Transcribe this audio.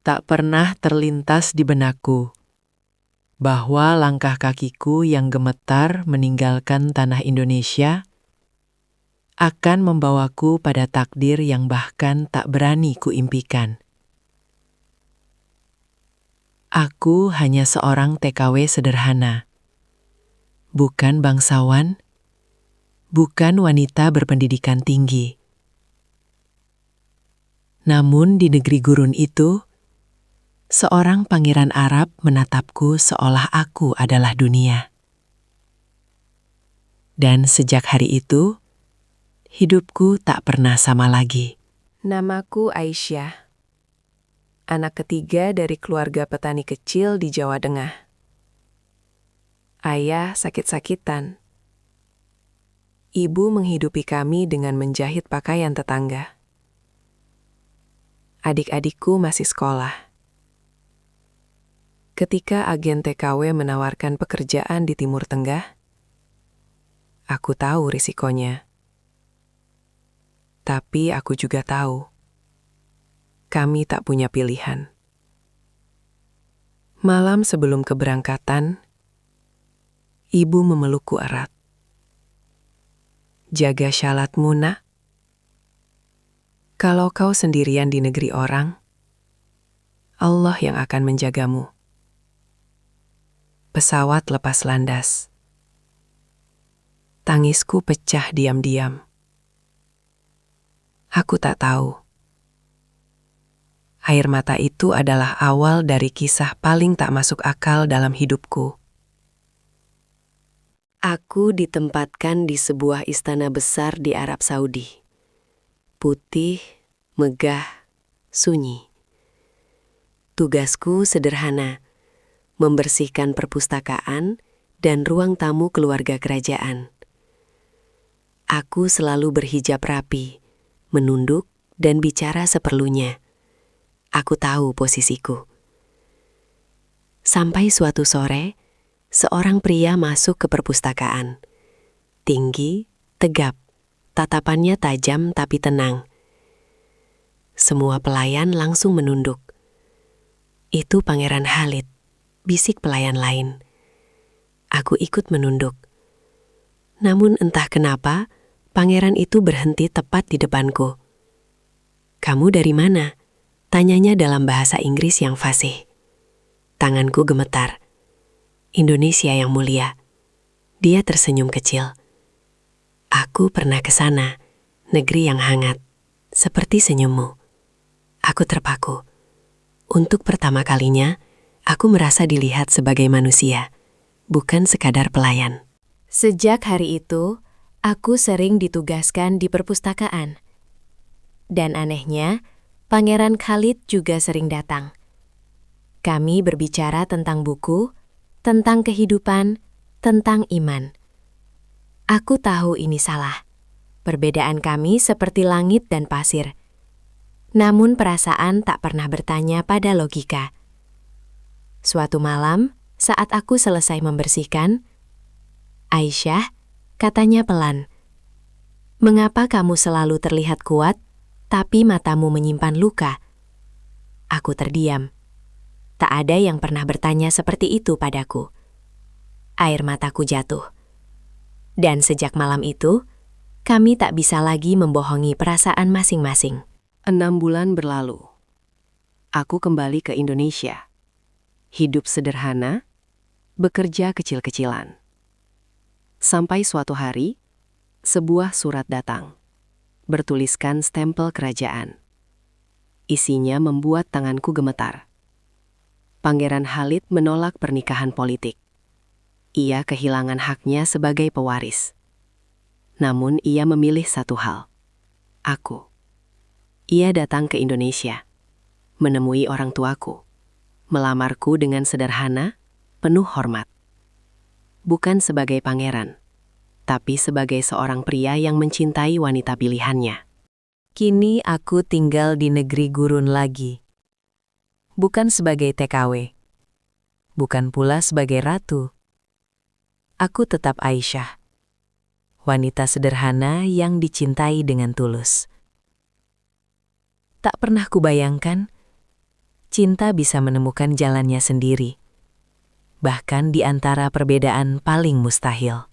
Tak pernah terlintas di benakku bahwa langkah kakiku yang gemetar meninggalkan tanah Indonesia akan membawaku pada takdir yang bahkan tak berani kuimpikan. Aku hanya seorang TKW sederhana, bukan bangsawan, bukan wanita berpendidikan tinggi. Namun di negeri gurun itu, seorang pangeran Arab menatapku seolah aku adalah dunia. Dan sejak hari itu, hidupku tak pernah sama lagi. Namaku Aisyah, anak ketiga dari keluarga petani kecil di Jawa Tengah. Ayah sakit-sakitan. Ibu menghidupi kami dengan menjahit pakaian tetangga. Adik-adikku masih sekolah. Ketika agen TKW menawarkan pekerjaan di Timur Tengah, aku tahu risikonya. Tapi aku juga tahu, kami tak punya pilihan. Malam sebelum keberangkatan, ibu memelukku erat. Jaga syalatmu, nak. Kalau kau sendirian di negeri orang, Allah yang akan menjagamu. Pesawat lepas landas. Tangisku pecah diam-diam. Aku tak tahu. Air mata itu adalah awal dari kisah paling tak masuk akal dalam hidupku. Aku ditempatkan di sebuah istana besar di Arab Saudi. Putih, megah, sunyi. Tugasku sederhana, membersihkan perpustakaan dan ruang tamu keluarga kerajaan. Aku selalu berhijab rapi, menunduk dan bicara seperlunya. Aku tahu posisiku. Sampai suatu sore, seorang pria masuk ke perpustakaan. Tinggi, tegap, tatapannya tajam tapi tenang. Semua pelayan langsung menunduk. Itu Pangeran Khalid, bisik pelayan lain. Aku ikut menunduk. Namun entah kenapa, pangeran itu berhenti tepat di depanku. "Kamu dari mana?" tanyanya dalam bahasa Inggris yang fasih. Tanganku gemetar. "Indonesia yang mulia." Dia tersenyum kecil. "Aku pernah ke sana, negeri yang hangat, seperti senyummu." Aku terpaku. Untuk pertama kalinya, aku merasa dilihat sebagai manusia, bukan sekadar pelayan. Sejak hari itu, aku sering ditugaskan di perpustakaan. Dan anehnya, Pangeran Khalid juga sering datang. Kami berbicara tentang buku, tentang kehidupan, tentang iman. Aku tahu ini salah. Perbedaan kami seperti langit dan pasir. Namun perasaan tak pernah bertanya pada logika. Suatu malam, saat aku selesai membersihkan, "Aisyah," katanya pelan, "mengapa kamu selalu terlihat kuat, tapi matamu menyimpan luka?" Aku terdiam. Tak ada yang pernah bertanya seperti itu padaku. Air mataku jatuh. Dan sejak malam itu, kami tak bisa lagi membohongi perasaan masing-masing. 6 bulan berlalu. Aku kembali ke Indonesia. Hidup sederhana, bekerja kecil-kecilan. Sampai suatu hari, sebuah surat datang, bertuliskan stempel kerajaan. Isinya membuat tanganku gemetar. Pangeran Khalid menolak pernikahan politik. Ia kehilangan haknya sebagai pewaris. Namun ia memilih satu hal. Aku. Ia datang ke Indonesia, menemui orang tuaku, melamarku dengan sederhana, penuh hormat. Bukan sebagai pangeran, tapi sebagai seorang pria yang mencintai wanita pilihannya. Kini aku tinggal di negeri gurun lagi. Bukan sebagai TKW, bukan pula sebagai ratu. Aku tetap Aisyah, wanita sederhana yang dicintai dengan tulus. Tak pernah kubayangkan, cinta bisa menemukan jalannya sendiri, bahkan di antara perbedaan paling mustahil.